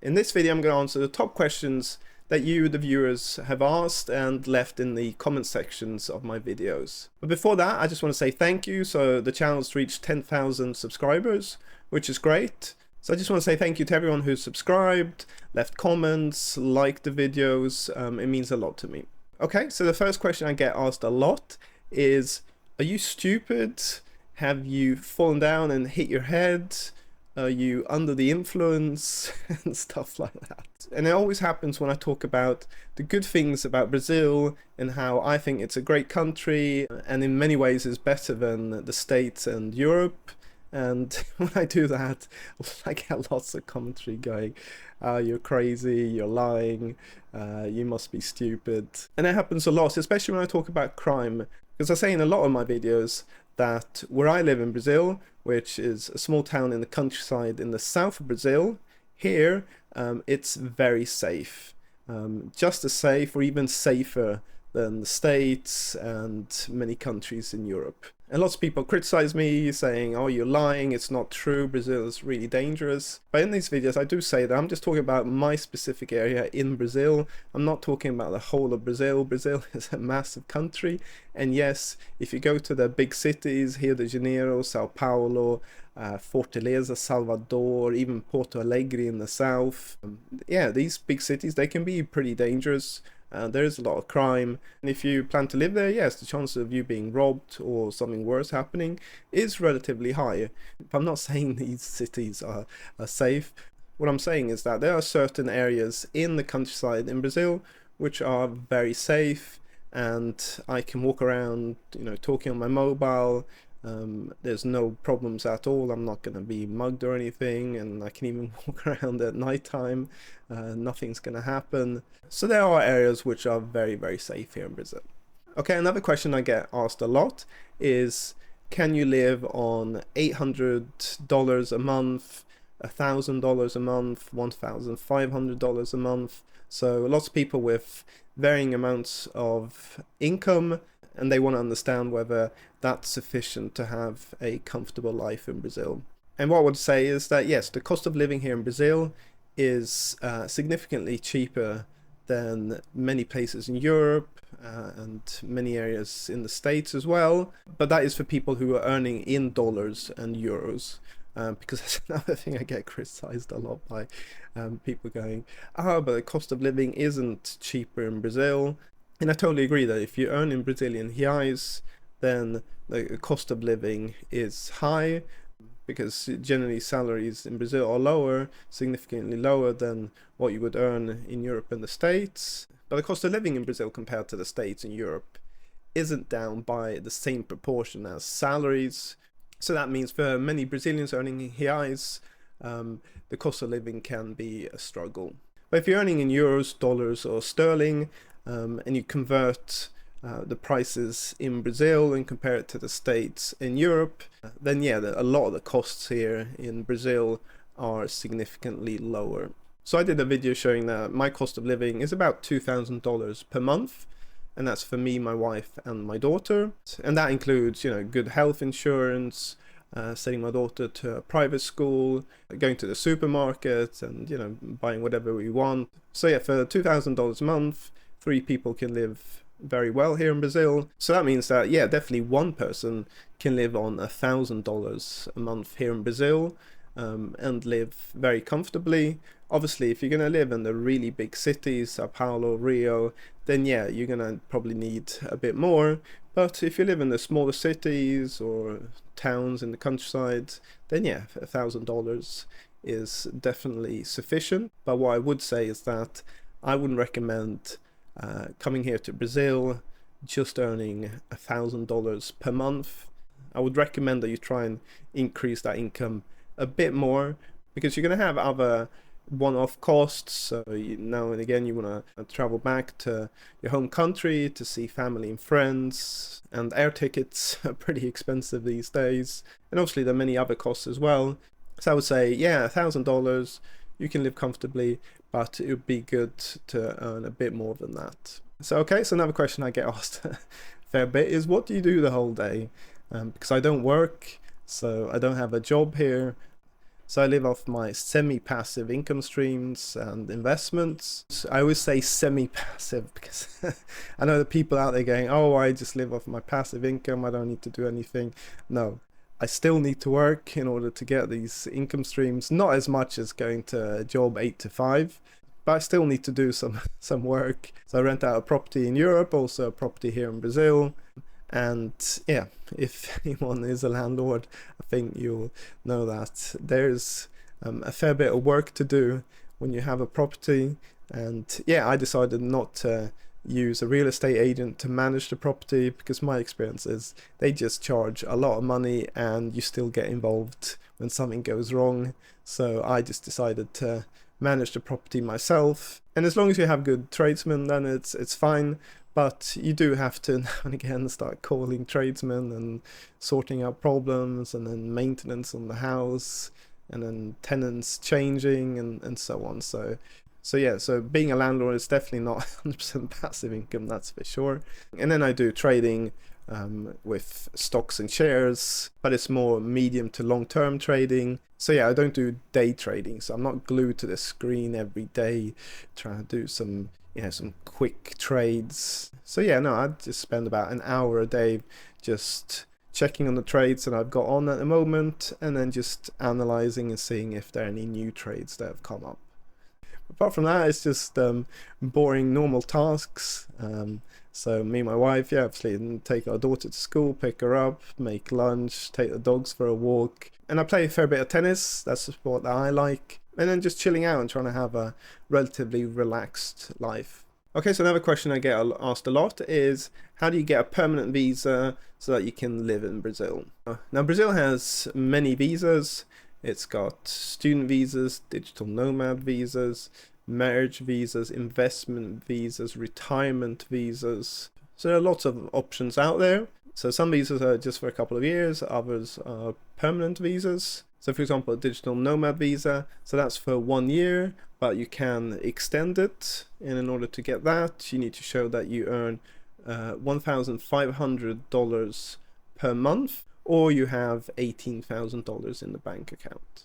In this video I'm going to answer the top questions that you, the viewers, have asked and left in the comment sections of my videos. But before that, I just want to say thank you. So the channel's reached 10,000 subscribers, which is great. So I just want to say thank you to everyone who's subscribed, left comments, liked the videos. It means a lot to me. Okay, so the first question I get asked a lot is, are you stupid? Have you fallen down and hit your head? Are you under the influence? And stuff like that. And it always happens when I talk about the good things about Brazil and how I think it's a great country and in many ways is better than the States and Europe. And when I do that, I get lots of commentary going, you're crazy, you're lying, you must be stupid. And it happens a lot, especially when I talk about crime. Because I say in a lot of my videos that where I live in Brazil, which is a small town in the countryside in the south of Brazil, here it's very safe. Just as safe or even safer than the States and many countries in Europe. And lots of people criticize me saying, oh, you're lying, it's not true, Brazil is really dangerous. But in these videos I do say that I'm just talking about my specific area in Brazil. I'm not talking about the whole of Brazil. Brazil is a massive country. And yes, if you go to the big cities, Rio de Janeiro, Sao Paulo, Fortaleza, Salvador, even Porto Alegre in the south, yeah, these big cities, they can be pretty dangerous. There is a lot of crime, and if you plan to live there, yes, the chance of you being robbed or something worse happening is relatively high. But I'm not saying these cities are safe. What I'm saying is that there are certain areas in the countryside in Brazil which are very safe, and I can walk around, talking on my mobile. There's no problems at all. I'm not going to be mugged or anything, and I can even walk around at nighttime. Nothing's going to happen. So there are areas which are very, very safe here in Brazil. Okay, another question I get asked a lot is, can you live on $800 a month, $1,000 a month, $1,500 a month? So lots of people with varying amounts of income, and they want to understand whether that's sufficient to have a comfortable life in Brazil. And what I would say is that yes, the cost of living here in Brazil is significantly cheaper than many places in Europe and many areas in the States as well. But that is for people who are earning in dollars and euros. Because that's another thing I get criticized a lot by people going, but the cost of living isn't cheaper in Brazil. And I totally agree that if you earn in Brazilian reais, then the cost of living is high, because generally salaries in Brazil are lower, significantly lower than what you would earn in Europe and the States. But the cost of living in Brazil compared to the States and Europe isn't down by the same proportion as salaries. So that means for many Brazilians earning in reais, the cost of living can be a struggle. But if you're earning in euros, dollars or sterling, and you convert the prices in Brazil and compare it to the States in Europe, then yeah, a lot of the costs here in Brazil are significantly lower. So I did a video showing that my cost of living is about $2,000 per month, and that's for me, my wife and my daughter. And that includes, good health insurance, sending my daughter to a private school, going to the supermarket and, buying whatever we want. So yeah, for $2,000 a month, 3 people can live very well here in Brazil. So that means that, yeah, definitely one person can live on $1,000 a month here in Brazil and live very comfortably. Obviously, if you're going to live in the really big cities, Sao Paulo, Rio, then yeah, you're going to probably need a bit more. But if you live in the smaller cities or towns in the countryside, then yeah, $1,000 is definitely sufficient. But what I would say is that I wouldn't recommend coming here to Brazil just earning $1,000 per month. I would recommend that you try and increase that income a bit more, because you're going to have other one-off costs. So now and again you want to travel back to your home country to see family and friends, and air tickets are pretty expensive these days, and obviously there are many other costs as well. So I would say, yeah, $1,000 you can live comfortably, but it would be good to earn a bit more than that. So okay, so another question I get asked a fair bit is, what do you do the whole day? Because I don't work, so I don't have a job here. So I live off my semi-passive income streams and investments. I always say semi-passive because I know the people out there going, oh, I just live off my passive income, I don't need to do anything. No, I still need to work in order to get these income streams, not as much as going to a job 8 to 5, but I still need to do some work. So I rent out a property in Europe, also a property here in Brazil. And yeah, if anyone is a landlord, I think you'll know that there's a fair bit of work to do when you have a property. And yeah, I decided not to use a real estate agent to manage the property because my experience is they just charge a lot of money and you still get involved when something goes wrong. So I just decided to manage the property myself. And as long as you have good tradesmen, then it's fine. But you do have to now and again start calling tradesmen and sorting out problems, and then maintenance on the house, and then tenants changing and so on. So yeah, so being a landlord is definitely not 100% passive income, that's for sure. And then I do trading with stocks and shares, but it's more medium to long-term trading. So yeah, I don't do day trading, so I'm not glued to the screen every day trying to do some quick trades. So yeah, no, I just spend about an hour a day just checking on the trades that I've got on at the moment, and then just analyzing and seeing if there are any new trades that have come up. Apart from that, it's just boring normal tasks. So me and my wife, yeah, obviously take our daughter to school, pick her up, make lunch, take the dogs for a walk. And I play a fair bit of tennis, that's the sport that I like. And then just chilling out and trying to have a relatively relaxed life. Okay, so another question I get asked a lot is, how do you get a permanent visa so that you can live in Brazil? Now, Brazil has many visas. It's got student visas, digital nomad visas, marriage visas, investment visas, retirement visas. So there are lots of options out there. So some visas are just for a couple of years, others are permanent visas. So for example, a digital nomad visa, so that's for 1 year, but you can extend it. And in order to get that, you need to show that you earn $1,500 per month, or you have $18,000 in the bank account.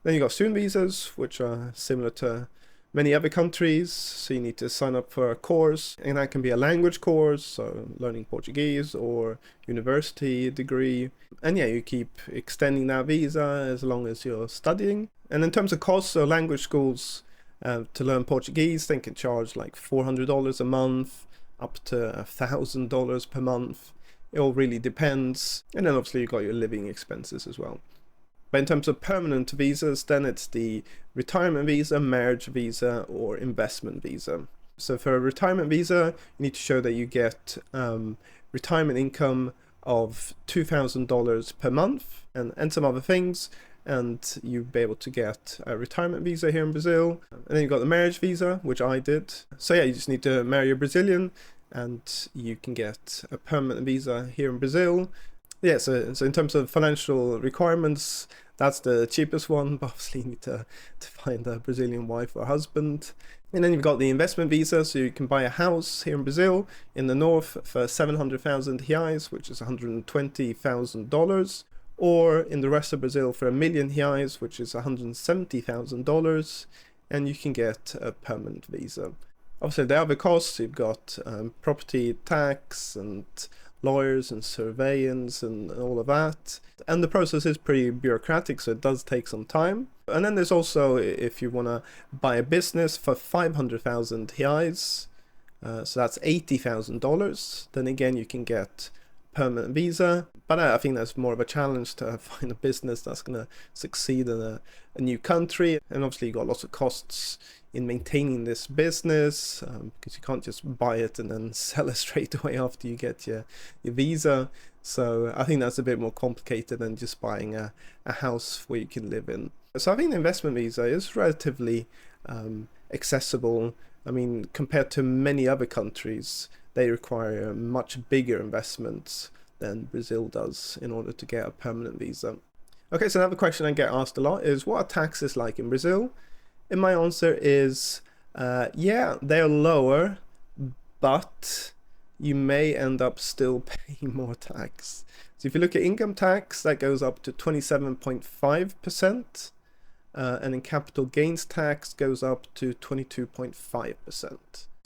Then you got student visas, which are similar to many other countries. So you need to sign up for a course, and that can be a language course, so learning Portuguese, or university degree. And yeah, you keep extending that visa as long as you're studying. And in terms of costs, so language schools to learn Portuguese, they can charge like $400 a month, up to $1,000 per month. It all really depends. And then obviously you've got your living expenses as well. But in terms of permanent visas, then it's the retirement visa, marriage visa, or investment visa. So for a retirement visa, you need to show that you get retirement income of $2,000 per month and some other things, and you'll be able to get a retirement visa here in Brazil. And then you've got the marriage visa, which I did. So yeah, you just need to marry a Brazilian, and you can get a permanent visa here in Brazil. Yeah, so in terms of financial requirements, that's the cheapest one, but obviously you need to find a Brazilian wife or husband. And then you've got the investment visa, so you can buy a house here in Brazil in the north for 700,000 reais, which is $120,000, or in the rest of Brazil for 1,000,000 reais, which is $170,000, and you can get a permanent visa. Obviously, there are the costs. You've got property tax and lawyers and surveillance and all of that. And the process is pretty bureaucratic, so it does take some time. And then there's also, if you want to buy a business for 500,000 reais, so that's $80,000, then again you can get permanent visa. But I think that's more of a challenge to find a business that's going to succeed in a new country. And obviously you've got lots of costs in maintaining this business, because you can't just buy it and then sell it straight away after you get your visa. So I think that's a bit more complicated than just buying a house where you can live in. So I think the investment visa is relatively accessible. I mean, compared to many other countries, they require much bigger investments than Brazil does in order to get a permanent visa. Okay, so another question I get asked a lot is, what are taxes like in Brazil? And my answer is, yeah, they're lower, but you may end up still paying more tax. So if you look at income tax, that goes up to 27.5%. and then capital gains tax goes up to 22.5%.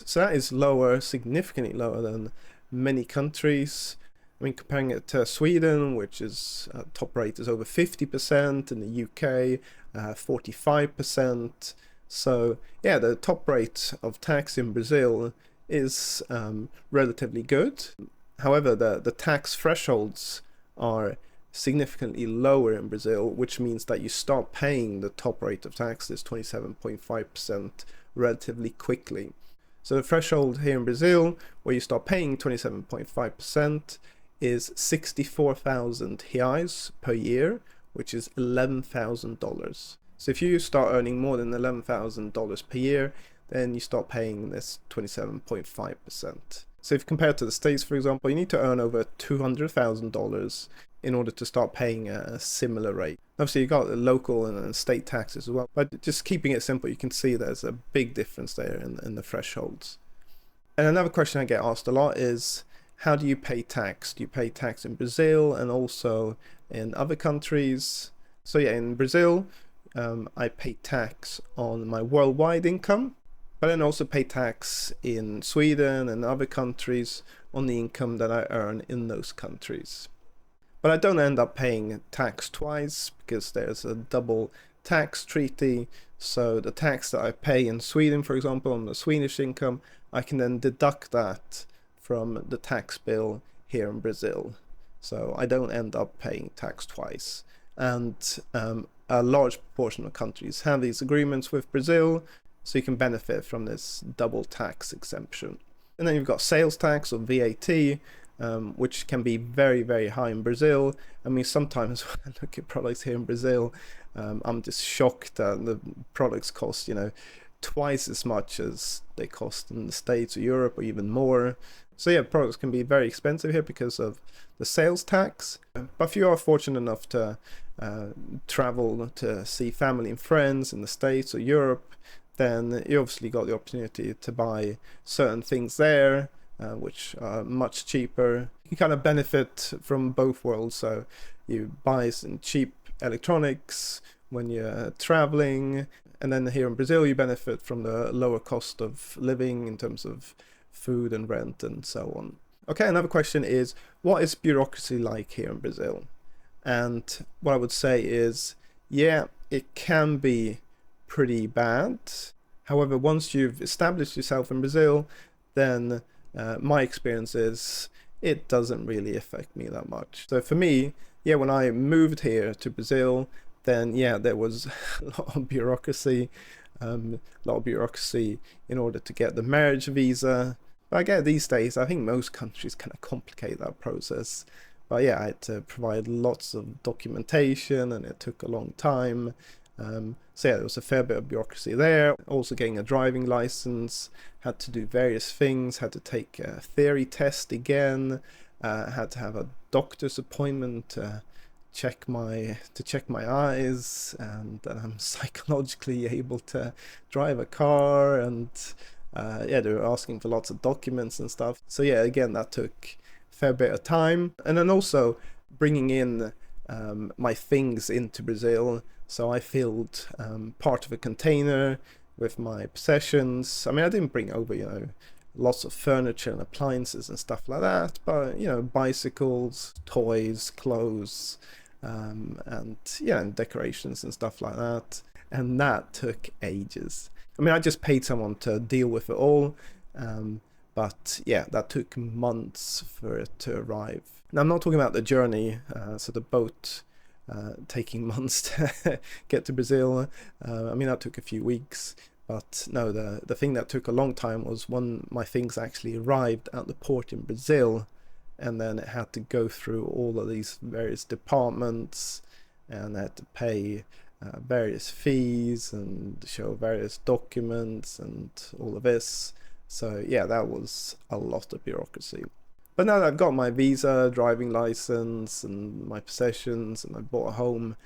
So that is lower, significantly lower than many countries. I mean, comparing it to Sweden, which is top rate is over 50%, in the UK 45%. So yeah, the top rate of tax in Brazil is relatively good. However, the tax thresholds are significantly lower in Brazil, which means that you start paying the top rate of tax, this 27.5%, relatively quickly. So the threshold here in Brazil, where you start paying 27.5%, is 64,000 reais per year, which is $11,000. So if you start earning more than $11,000 per year, then you start paying this 27.5%. So if you compare it to the States, for example, you need to earn over $200,000 in order to start paying a similar rate. Obviously, you got the local and state taxes as well, but just keeping it simple, you can see there's a big difference there in the thresholds. And another question I get asked a lot is, how do you pay tax? Do you pay tax in Brazil and also in other countries? So yeah, in Brazil, I pay tax on my worldwide income, but then also pay tax in Sweden and other countries on the income that I earn in those countries. But I don't end up paying tax twice because there's a double tax treaty. So the tax that I pay in Sweden, for example, on the Swedish income, I can then deduct that from the tax bill here in Brazil. So I don't end up paying tax twice. And a large proportion of countries have these agreements with Brazil, so you can benefit from this double tax exemption. And then you've got sales tax or VAT, which can be very, very high in Brazil. I mean, sometimes when I look at products here in Brazil, I'm just shocked that the products cost, twice as much as they cost in the States or Europe, or even more. So yeah, products can be very expensive here because of the sales tax. But if you are fortunate enough to travel to see family and friends in the States or Europe, then you obviously got the opportunity to buy certain things there, which are much cheaper. You kind of benefit from both worlds. So you buy some cheap electronics when you're traveling, and then here in Brazil you benefit from the lower cost of living in terms of food and rent and so on. Okay, another question is, what is bureaucracy like here in Brazil? And what I would say is, yeah, it can be pretty bad. However, once you've established yourself in Brazil, then my experience is it doesn't really affect me that much. So for me, yeah, when I moved here to Brazil, then yeah, there was a lot of bureaucracy, in order to get the marriage visa. But I get these days, I think most countries kind of complicate that process. But yeah, I had to provide lots of documentation and it took a long time. So yeah, there was a fair bit of bureaucracy there. Also getting a driving license, had to do various things, had to take a theory test again, had to have a doctor's appointment to check my eyes and that I'm psychologically able to drive a car, and yeah, they were asking for lots of documents and stuff. So yeah, again, that took a fair bit of time. And then also bringing in my things into Brazil. So I filled part of a container with my possessions. I mean, I didn't bring over, lots of furniture and appliances and stuff like that, but, bicycles, toys, clothes, and yeah, and decorations and stuff like that. And that took ages. I mean, I just paid someone to deal with it all, but yeah, that took months for it to arrive. Now, I'm not talking about the journey, so the boat taking months to get to Brazil. I mean, that took a few weeks, but no, the thing that took a long time was when my things actually arrived at the port in Brazil, and then it had to go through all of these various departments, and I had to pay various fees and show various documents and all of this. So yeah, that was a lot of bureaucracy. But now that I've got my visa, driving license, and my possessions, and I bought a home,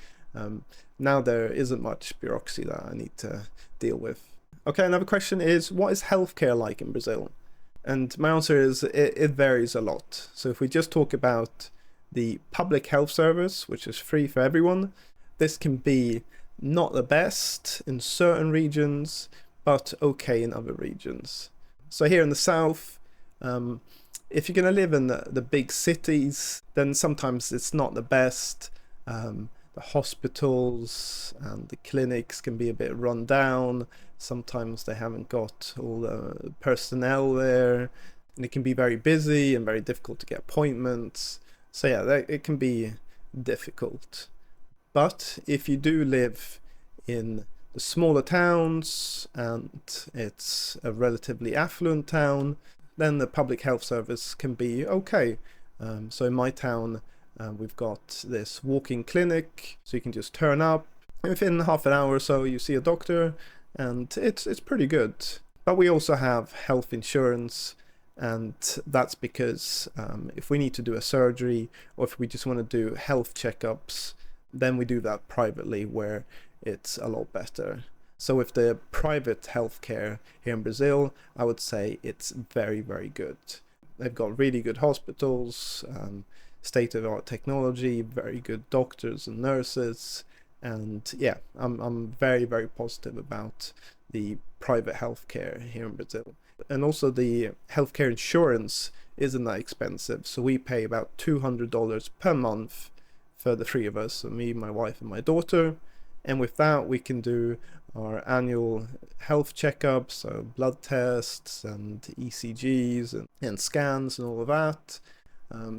now there isn't much bureaucracy that I need to deal with. Okay, another question is, what is healthcare like in Brazil? And my answer is, it varies a lot. So if we just talk about the public health service, which is free for everyone, this can be Not the best in certain regions, but okay in other regions. So here in the south, if you're going to live in the big cities, then sometimes it's not the best. The hospitals and the clinics can be a bit run down. Sometimes they haven't got all the personnel there, and it can be very busy and very difficult to get appointments. So yeah, it can be difficult. But if you do live in the smaller towns and it's a relatively affluent town, then the public health service can be okay. So in my town, we've got this walk-in clinic, so you can just turn up. Within half an hour or so, you see a doctor, and it's pretty good. But we also have health insurance, and that's because if we need to do a surgery or if we just want to do health checkups, then we do that privately, where it's a lot better. So with the private healthcare here in Brazil, I would say it's very, very good. They've got really good hospitals, state-of-the-art technology, very good doctors and nurses, and yeah, I'm very, very positive about the private healthcare here in Brazil. And also the healthcare insurance isn't that expensive, so we pay about $200 per month for the three of us, so me, my wife, and my daughter. And with that, we can do our annual health checkups, so blood tests and ECGs and scans and all of that.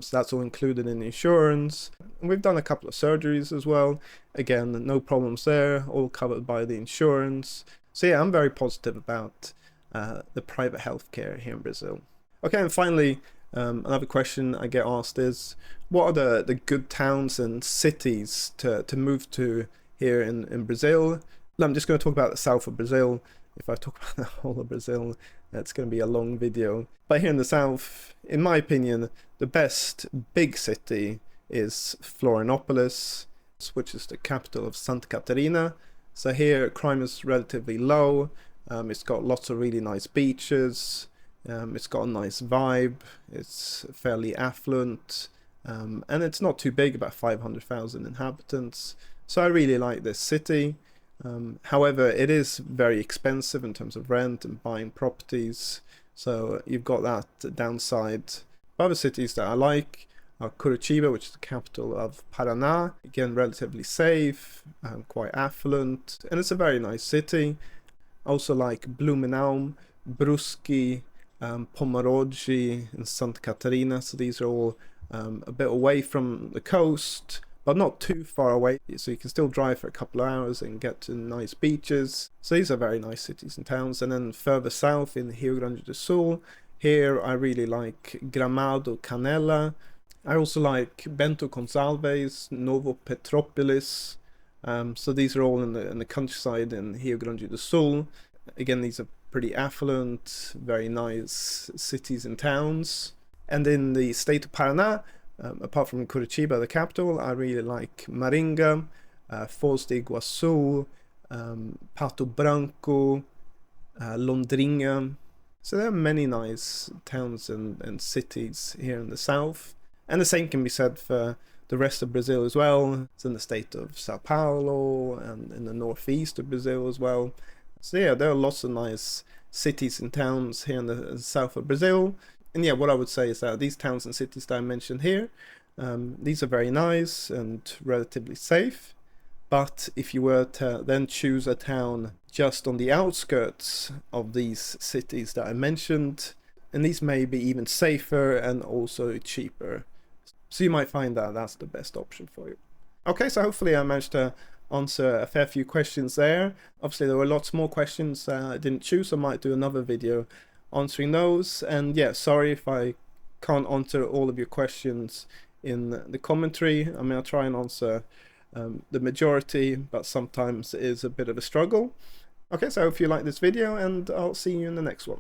So that's all included in the insurance. And we've done a couple of surgeries as well. Again, no problems there, all covered by the insurance. So yeah, I'm very positive about the private healthcare here in Brazil. Okay, and finally, another question I get asked is, what are the good towns and cities to move to here in Brazil? I'm just going to talk about the south of Brazil. If I talk about the whole of Brazil, it's going to be a long video. But here in the south, in my opinion, the best big city is Florianopolis, which is the capital of Santa Catarina. So here crime is relatively low. It's got lots of really nice beaches. It's got a nice vibe. It's fairly affluent. And it's not too big, about 500,000 inhabitants. So I really like this city. However, it is very expensive in terms of rent and buying properties. So you've got that downside. Other cities that I like are Curitiba, which is the capital of Paraná. Again, relatively safe, quite affluent, and it's a very nice city. Also like Blumenau, Brusque, Pomoroggi, and Santa Catarina. So these are all a bit away from the coast, but not too far away, so you can still drive for a couple of hours and get to nice beaches. So these are very nice cities and towns. And then further south in Rio Grande do Sul, here I really like Gramado, Canela. I also like Bento Gonçalves, Novo Petrópolis. So these are all in the countryside in Rio Grande do Sul. Again, these are pretty affluent, very nice cities and towns. And in the state of Paraná, apart from Curitiba, the capital, I really like Maringa, Foz de Iguaçu, Pato Branco, Londrina. So there are many nice towns and cities here in the south. And the same can be said for the rest of Brazil as well. It's in the state of Sao Paulo and in the northeast of Brazil as well. So yeah, there are lots of nice cities and towns here in the south of Brazil. And yeah, what I would say is that these towns and cities that I mentioned here, these are very nice and relatively safe. But if you were to then choose a town just on the outskirts of these cities that I mentioned, and these may be even safer and also cheaper. So you might find that that's the best option for you. Okay, so hopefully I managed to answer a fair few questions there. Obviously there were lots more questions I didn't choose, so I might do another video answering those. And yeah, sorry if I can't answer all of your questions in the commentary. I mean, I'll try and answer the majority, but sometimes it is a bit of a struggle. Okay, so I hope you like this video, and I'll see you in the next one.